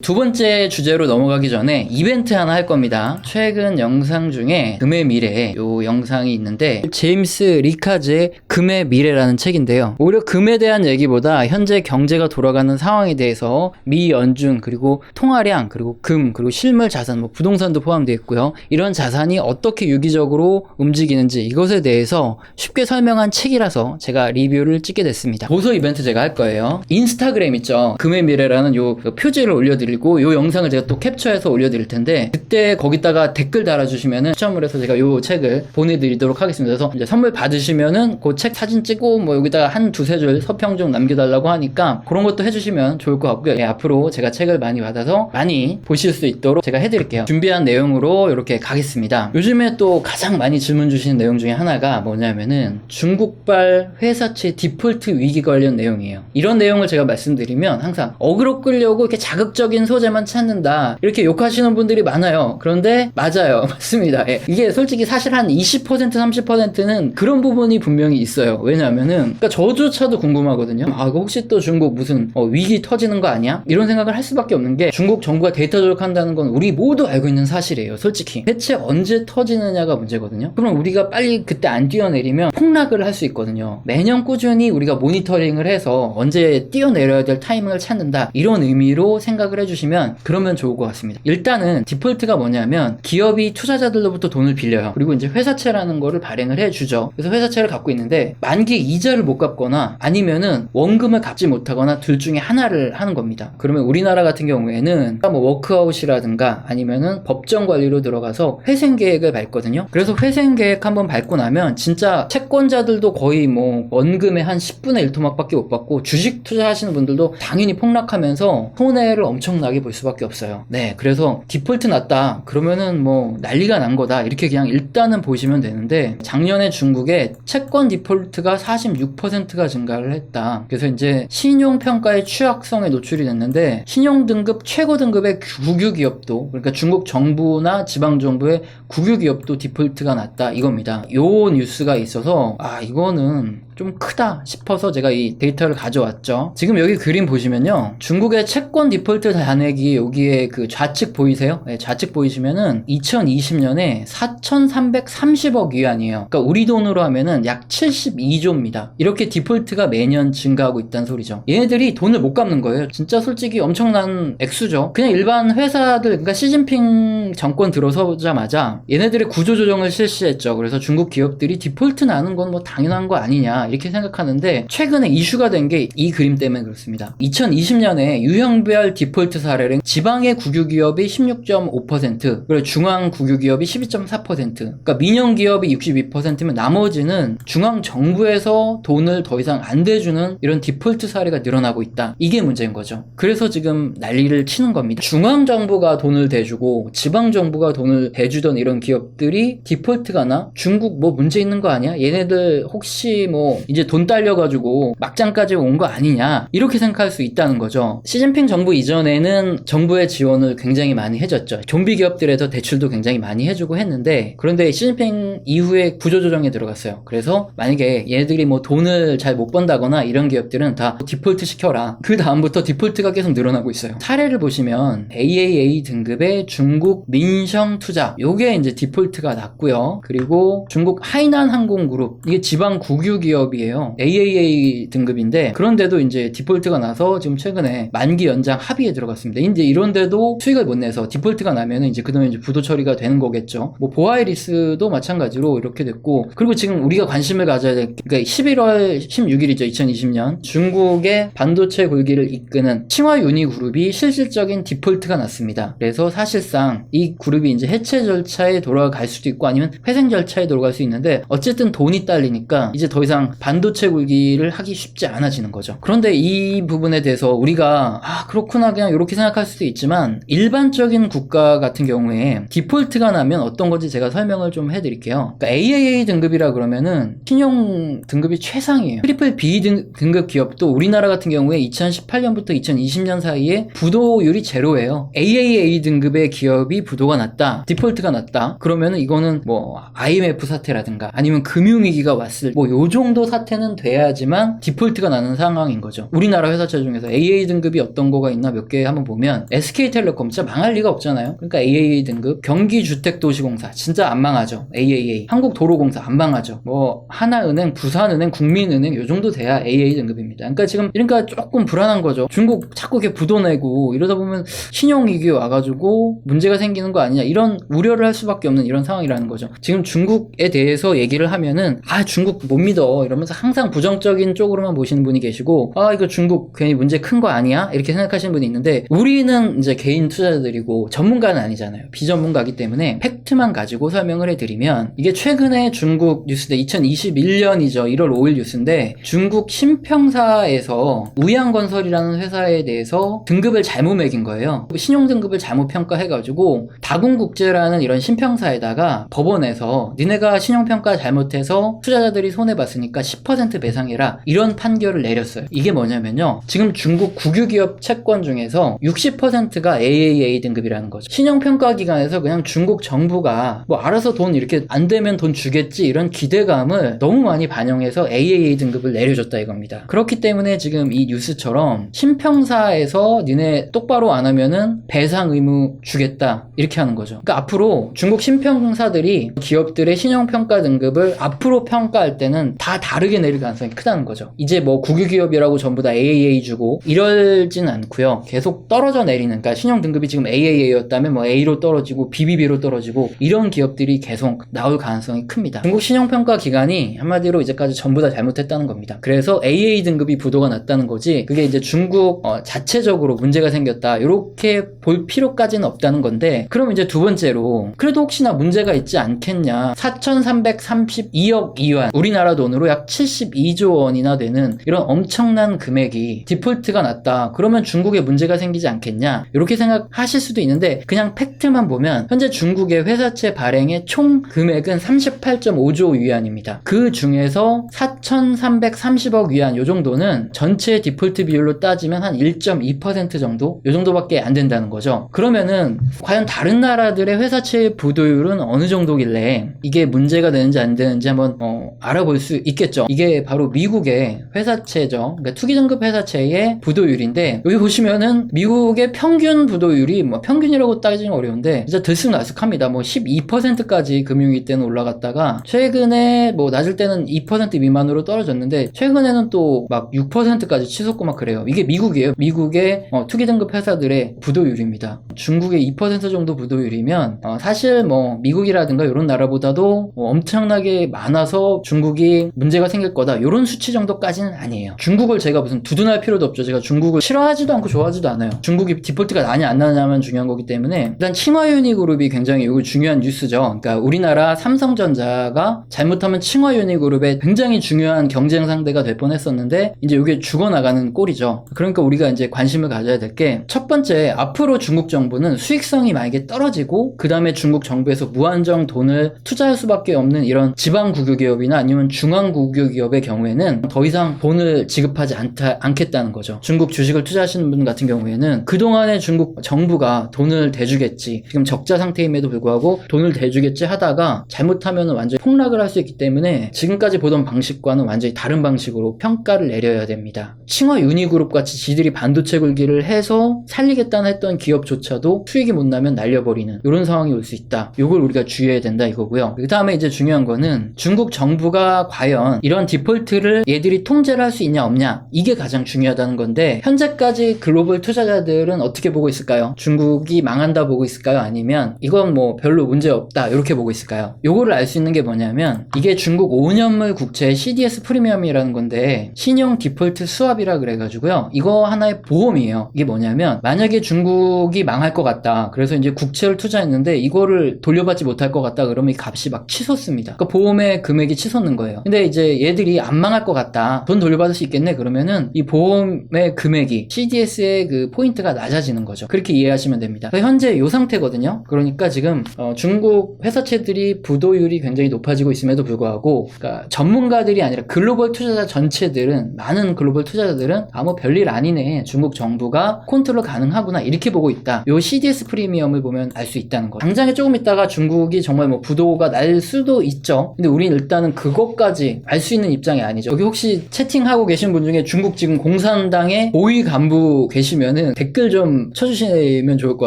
두 번째 주제로 넘어가기 전에 이벤트 하나 할 겁니다. 최근 영상 중에 금의 미래 요 영상이 있는데 제임스 리카즈의 금의 미래라는 책인데요. 오히려 금에 대한 얘기보다 현재 경제가 돌아가는 상황에 대해서 미 연준 그리고 통화량 그리고 금 그리고 실물 자산 뭐 부동산도 포함되어 있고요. 이런 자산이 어떻게 유기적으로 움직이는지 이것에 대해서 쉽게 설명한 책이라서 제가 리뷰를 찍게 됐습니다. 보소 이벤트 제가 할 거예요. 인스타그램 있죠. 금의 미래라는 요 표지를 올려드리고 요 영상을 제가 또 캡처해서 올려드릴 텐데 그때 거기다가 댓글 달아주시면은 추첨을 해서 제가 요 책을 보내드리도록 하겠습니다. 그래서 이제 선물 받으시면은 그 책 사진 찍고 뭐 여기다가 한 두세 줄 서평 좀 남겨달라고 하니까 그런 것도 해주시면 좋을 것 같고요. 예, 앞으로 제가 책을 많이 받아서 많이 보실 수 있도록 제가 해드릴게요. 준비한 내용으로 이렇게 가겠습니다. 요즘에 또 가장 많이 질문 주시는 내용 중에 하나가 뭐냐면은 중국발 회사채 디폴트 위기 관련 내용이에요. 이런 내용을 제가 말씀드리면 항상 어그로 끌려고 이렇게 자극적인 소재만 찾는다 이렇게 욕하시는 분들이 많아요. 그런데 맞아요. 맞습니다. 예. 이게 솔직히 사실 한 20% 30%는 그런 부분이 분명히 있어요. 왜냐하면은 그러니까 저조차도 궁금하거든요. 아 이거 혹시 또 중국 무슨 위기 터지는 거 아니야? 이런 생각을 할 수밖에 없는 게 중국 정부가 데이터 조작한다는 건 우리 모두 알고 있는 사실이에요. 솔직히 대체 언제 터지느냐가 문제거든요. 그럼 우리가 빨리 그때 안 뛰어내리면 폭락을 할 수 있거든요. 매년 꾸준히 우리가 모니터링을 해서 언제 뛰어내려야 될 타이밍을 찾는다 이런 의미로 생각을 해주시면 그러면 좋을 것 같습니다. 일단은 디폴트가 뭐냐면 기업이 투자자들로부터 돈을 빌려요. 그리고 이제 회사채라는 거를 발행을 해주죠. 그래서 회사채를 갖고 있는데 만기 이자를 못 갚거나 아니면은 원금을 갚지 못하거나 둘 중에 하나를 하는 겁니다. 그러면 우리나라 같은 경우에는 뭐 워크아웃이라든가 아니면은 법정 관리로 들어가서 회생 계획을 밟거든요. 그래서 회생 계획 한번 밟고 나면 진짜 채권자들도 거의 뭐 원금의 한 10분의 1토막밖에 못 받고 주식 투자하시는 분들도 당연히 폭락하면서 손해를 엄청나게 볼 수밖에 없어요. 네, 그래서 디폴트 났다 그러면은 뭐 난리가 난 거다 이렇게 그냥 일단은 보시면 되는데 작년에 중국의 채권 디폴트가 46%가 증가를 했다. 그래서 이제 신용평가의 취약성에 노출이 됐는데 신용등급 최고 등급의 국유기업도 그러니까 중국 정부나 지방정부의 국유기업도 디폴트가 났다 이겁니다. 요 뉴스가 있어서 아 이거는 좀 크다 싶어서 제가 이 데이터를 가져왔죠. 지금 여기 그림 보시면요. 중국의 채권 디폴트 잔액이 여기에 그 좌측 보이세요? 네, 좌측 보이시면은 2020년에 4,330억 위안이에요. 그러니까 우리 돈으로 하면은 약 72조입니다. 이렇게 디폴트가 매년 증가하고 있다는 소리죠. 얘네들이 돈을 못 갚는 거예요. 진짜 솔직히 엄청난 액수죠. 그냥 일반 회사들, 그러니까 시진핑 정권 들어서자마자 얘네들의 구조조정을 실시했죠. 그래서 중국 기업들이 디폴트 나는 건 뭐 당연한 거 아니냐 이렇게 생각하는데 최근에 이슈가 된 게 이 그림 때문에 그렇습니다. 2020년에 유형별 디폴트 사례는 지방의 국유기업이 16.5% 그리고 중앙 국유기업이 12.4% 그러니까 민영기업이 62%면 나머지는 중앙정부에서 돈을 더 이상 안 대주는 이런 디폴트 사례가 늘어나고 있다. 이게 문제인 거죠. 그래서 지금 난리를 치는 겁니다. 중앙정부가 돈을 대주고 지방정부가 돈을 대주던 이런 기업들이 디폴트가 나? 중국 뭐 문제 있는 거 아니야? 얘네들 혹시 뭐 이제 돈 딸려가지고 막장까지 온 거 아니냐 이렇게 생각할 수 있다는 거죠. 시진핑 정부 이전에는 정부의 지원을 굉장히 많이 해줬죠. 좀비 기업들에서 대출도 굉장히 많이 해주고 했는데 그런데 시진핑 이후에 구조조정에 들어갔어요. 그래서 만약에 얘네들이 뭐 돈을 잘 못 번다거나 이런 기업들은 다 디폴트 시켜라. 그 다음부터 디폴트가 계속 늘어나고 있어요. 사례를 보시면 AAA 등급의 중국 민성투자 요게 이제 디폴트가 났고요. 그리고 중국 하이난항공그룹 이게 지방 국유 기업이에요. AAA 등급인데 그런데도 이제 디폴트가 나서 지금 최근에 만기 연장 합의에 들어갔습니다. 이제 이런데도 수익을 못 내서 디폴트가 나면은 이제 그동안 이제 부도 처리가 되는 거겠죠. 뭐 보아이리스도 마찬가지로 이렇게 됐고 그리고 지금 우리가 관심을 가져야 될 그러니까 11월 16일이죠. 2020년 중국의 반도체 굴기를 이끄는 칭화유니그룹이 실질적인 디폴트가 났습니다. 그래서 사실상 이 그룹이 이제 해체 절차에 돌아갈 수도 있고 아니면 회생 절차에 돌아갈 수 있는데 어쨌든 돈이 딸리니까 이제 더 이상 반도체 굴기를 하기 쉽지 않아지는 거죠. 그런데 이 부분에 대해서 우리가 아 그렇구나 그냥 이렇게 생각할 수도 있지만 일반적인 국가 같은 경우에 디폴트가 나면 어떤 건지 제가 설명을 좀 해드릴게요. 그러니까 AAA 등급이라 그러면은 신용 등급이 최상이에요. 트리플 B 등급 기업도 우리나라 같은 경우에 2018년부터 2020년 사이에 부도율이 제로예요. AAA 등급의 기업이 부도가 났다, 디폴트가 났다. 그러면은 이거는 뭐 IMF 사태라든가 아니면 금융위기가 왔을 뭐 요 정도 정도 사태는 돼야지만 디폴트가 나는 상황인 거죠. 우리나라 회사채 중에서 AA 등급이 어떤 거가 있나 몇 개 한번 보면 SK텔레콤 진짜 망할 리가 없잖아요. 그러니까 AAA 등급, 경기주택도시공사 진짜 안 망하죠. AAA, 한국도로공사 안 망하죠. 뭐 하나은행, 부산은행, 국민은행 요 정도 돼야 AA 등급입니다. 그러니까 조금 불안한 거죠. 중국 자꾸 이렇게 부도 내고 이러다 보면 신용위기 와가지고 문제가 생기는 거 아니냐, 이런 우려를 할 수밖에 없는 이런 상황이라는 거죠. 지금 중국에 대해서 얘기를 하면은 중국 못 믿어 이러면서 항상 부정적인 쪽으로만 보시는 분이 계시고, 이거 중국 괜히 문제 큰 거 아니야? 이렇게 생각하시는 분이 있는데, 우리는 이제 개인 투자자들이고 전문가는 아니잖아요. 비전문가이기 때문에 팩트만 가지고 설명을 해드리면, 이게 최근에 중국 뉴스인데 2021년이죠. 1월 5일 뉴스인데, 중국 신평사에서 우양건설이라는 회사에 대해서 등급을 잘못 매긴 거예요. 신용등급을 잘못 평가해가지고 다궁국제라는 이런 신평사에다가 법원에서 니네가 신용평가 잘못해서 투자자들이 손해봤으니까 10% 배상해라, 이런 판결을 내렸어요. 이게 뭐냐면요, 지금 중국 국유기업 채권 중에서 60%가 AAA 등급이라는 거죠. 신용평가기관에서 그냥 중국 정부가 뭐 알아서 돈 이렇게 안 되면 돈 주겠지, 이런 기대감을 너무 많이 반영해서 AAA 등급을 내려줬다 이겁니다. 그렇기 때문에 지금 이 뉴스처럼 신평사에서 니네 똑바로 안 하면은 배상 의무 주겠다 이렇게 하는 거죠. 그러니까 앞으로 중국 신평사들이 기업들의 신용평가 등급을 앞으로 평가할 때는 다 다르게 내릴 가능성이 크다는 거죠. 이제 뭐 국유기업이라고 전부 다 AAA 주고 이러진 않고요. 계속 떨어져 내리는, 그러니까 신용 등급이 지금 AAA였다면 뭐 A로 떨어지고 BBB로 떨어지고 이런 기업들이 계속 나올 가능성이 큽니다. 중국 신용평가 기관이 한마디로 이제까지 전부 다 잘못했다는 겁니다. 그래서 AA 등급이 부도가 났다는 거지, 그게 이제 중국 자체적으로 문제가 생겼다 이렇게 볼 필요까지는 없다는 건데, 그럼 이제 두 번째로 그래도 혹시나 문제가 있지 않겠냐, 4,332억 위안, 우리나라 돈으로 약 72조 원이나 되는 이런 엄청난 금액이 디폴트가 났다. 그러면 중국에 문제가 생기지 않겠냐, 이렇게 생각하실 수도 있는데, 그냥 팩트만 보면 현재 중국의 회사채 발행의 총 금액은 38.5조 위안입니다. 그 중에서 4,330억 위안 요 정도는 전체 디폴트 비율로 따지면 한 1.2% 정도? 요 정도밖에 안 된다는 거죠. 그러면은 과연 다른 나라들의 회사채 부도율은 어느 정도길래 이게 문제가 되는지 안 되는지 한번 알아볼 수 있겠죠. 이게 바로 미국의 회사채죠. 그러니까 투기등급 회사채의 부도율인데, 여기 보시면은 미국의 평균 부도율이 뭐 평균이라고 따지긴 어려운데 진짜 들쑥날쑥합니다. 뭐 12%까지 금융위기 때는 올라갔다가 최근에 뭐 낮을 때는 2% 미만으로 떨어졌는데 최근에는 또 막 6%까지 치솟고 막 그래요. 이게 미국이에요. 미국의 투기등급 회사들의 부도율입니다. 중국의 2% 정도 부도율이면 사실 뭐 미국이라든가 이런 나라보다도 엄청나게 많아서 중국이 문제가 생길 거다, 이런 수치 정도까지는 아니에요. 중국을 제가 무슨 두둔할 필요도 없죠. 제가 중국을 싫어하지도 않고 좋아하지도 않아요. 중국이 디폴트가 나냐 안 나냐면 중요한 거기 때문에. 일단 칭화유니그룹이 굉장히 이거 중요한 뉴스죠. 그러니까 우리나라 삼성전자가 잘못하면 칭화유니그룹의 굉장히 중요한 경쟁 상대가 될 뻔했었는데 이제 이게 죽어나가는 꼴이죠. 그러니까 우리가 이제 관심을 가져야 될 게, 첫 번째, 앞으로 중국 정부는 수익성이 만약에 떨어지고 그 다음에 중국 정부에서 무한정 돈을 투자할 수밖에 없는 이런 지방 국유기업이나 아니면 중앙 국유기업의 경우에는 더 이상 돈을 지급하지 않겠다는 거죠. 중국 주식을 투자하시는 분 같은 경우에는 그동안에 중국 정부가 돈을 대주겠지, 지금 적자 상태임에도 불구하고 돈을 대주겠지 하다가 잘못하면 완전히 폭락을 할 수 있기 때문에 지금까지 보던 방식과는 완전히 다른 방식으로 평가를 내려야 됩니다. 칭화 유니그룹 같이 지들이 반도체 굴기를 해서 살리겠다는 했던 기업조차도 수익이 못 나면 날려버리는 이런 상황이 올 수 있다. 이걸 우리가 주의해야 된다 이거고요. 그 다음에 이제 중요한 거는 중국 정부가 과연 이런 디폴트를 얘들이 통제를 할 수 있냐 없냐, 이게 가장 중요하다는 건데, 현재까지 글로벌 투자자들은 어떻게 보고 있을까요? 중국이 망한다 보고 있을까요? 아니면 이건 뭐 별로 문제 없다 이렇게 보고 있을까요? 요거를 알 수 있는 게 뭐냐면, 이게 중국 5년물 국채 CDS 프리미엄이라는 건데 신용 디폴트 수합이라 그래가지고요, 이거 하나의 보험이에요. 이게 뭐냐면, 만약에 중국이 망할 것 같다, 그래서 이제 국채를 투자했는데 이거를 돌려받지 못할 것 같다 그러면 이 값이 막 치솟습니다. 그러니까 보험의 금액이 치솟는 거예요. 근데 이제 얘들이 안 망할 것 같다, 돈 돌려받을 수 있겠네 그러면은 이 보험의 금액이 CDS의 그 포인트가 낮아지는 거죠. 그렇게 이해하시면 됩니다. 현재 이 상태거든요. 그러니까 지금 중국 회사채들이 부도율이 굉장히 높아지고 있음에도 불구하고, 그러니까 전문가들이 아니라 글로벌 투자자 전체들은, 많은 글로벌 투자자들은 뭐 별일 아니네, 중국 정부가 컨트롤 가능하구나 이렇게 보고 있다. 요 CDS 프리미엄을 보면 알 수 있다는 거죠. 당장에 조금 있다가 중국이 정말 뭐 부도가 날 수도 있죠. 근데 우린 일단은 그것까지 알 수 있는 입장이 아니죠. 여기 혹시 채팅하고 계신 분 중에 중국 지금 공산당의 고위 간부 계시면은 댓글 좀 쳐주시면 좋을 것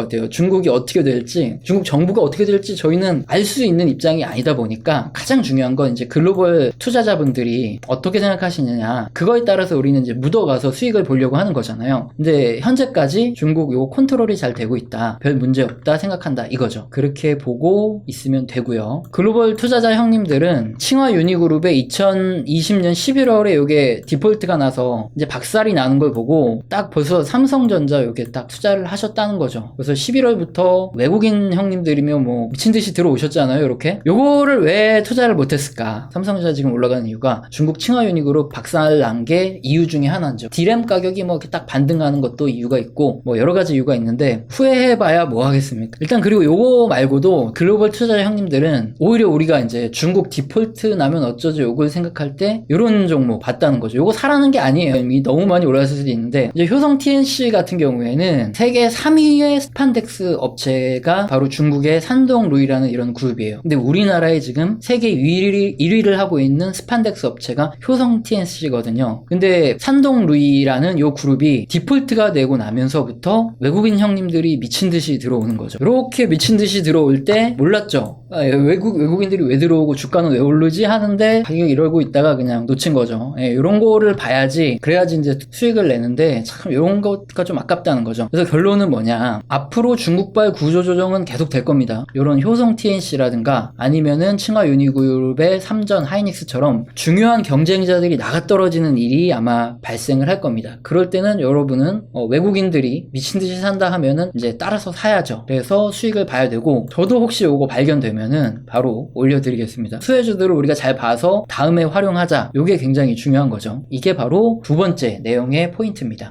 같아요. 중국이 어떻게 될지, 중국 정부가 어떻게 될지 저희는 알 수 있는 입장이 아니다 보니까 가장 중요한 건 이제 글로벌 투자자분들이 어떻게 생각하시느냐, 그거에 따라서 우리는 이제 묻어가서 수익을 보려고 하는 거잖아요. 근데 현재까지 중국 요거 컨트롤이 잘 되고 있다, 별 문제 없다 생각한다, 이거죠. 그렇게 보고 있으면 되고요. 글로벌 투자자 형님들은 칭화 유니그룹의 2020년 11월에 요게 디폴트가 나서 이제 박살이 나는 걸 보고 딱 벌써 삼성전자 요게 딱 투자를 하셨다는 거죠. 그래서 11월부터 외국인 형님들이면 뭐 미친듯이 들어오셨잖아요. 이렇게 요거를 왜 투자를 못했을까? 삼성전자 지금 올라가는 이유가 중국 칭화 유니그룹 박살 난 게 이유 중에 하나죠. 디램 가격이 뭐 이렇게 딱 반등하는 것도 이유가 있고 뭐 여러 가지 이유가 있는데 후회해봐야 뭐 하겠습니까? 일단 그리고 요거 말고도 글로벌 투자자 형님들은 오히려 우리가 이제 중국 디폴트 나면 어쩌죠 요걸 생각할 때 요런 종목 봤다는 거죠. 요거 사라는 게 아니에요. 이미 너무 많이 올라갔을 수도 있는데, 이제 효성 TNC 같은 경우에는 세계 3위의 스판덱스 업체가 바로 중국의 산동루이라는 이런 그룹이에요. 근데 우리나라에 지금 세계 1위를 하고 있는 스판덱스 업체가 효성 TNC거든요. 근데 산동루이라는 요 그룹이 디폴트가 되고 나면서부터 외국인 형님들이 미친듯이 들어오는 거죠. 이렇게 미친듯이 들어올 때 몰랐죠. 외국인들이 왜 들어오고 주가는 왜 오르지 하는데 가격이 이러고 있다가 그냥 놓친 거죠. 이런 거를 봐야지, 그래야지 이제 수익을 내는데 참 이런 거가 좀 아깝다는 거죠. 그래서 결론은 뭐냐, 앞으로 중국발 구조조정은 계속 될 겁니다. 이런 효성 TNC라든가 아니면은 칭화 유니그룹의 삼전 하이닉스처럼 중요한 경쟁자들이 나가떨어지는 일이 아마 발생을 할 겁니다. 그럴 때는 여러분은 외국인들이 미친듯이 산다 하면은 이제 따라서 사야죠. 그래서 수익을 봐야 되고, 저도 혹시 요거 발견되면은 바로 올려드리겠습니다. 수혜주들을 우리가 잘 봐서 다음에 활용하자, 요게 굉장히 중요한 거죠. 이게 바로 두 번째 내용의 포인트입니다.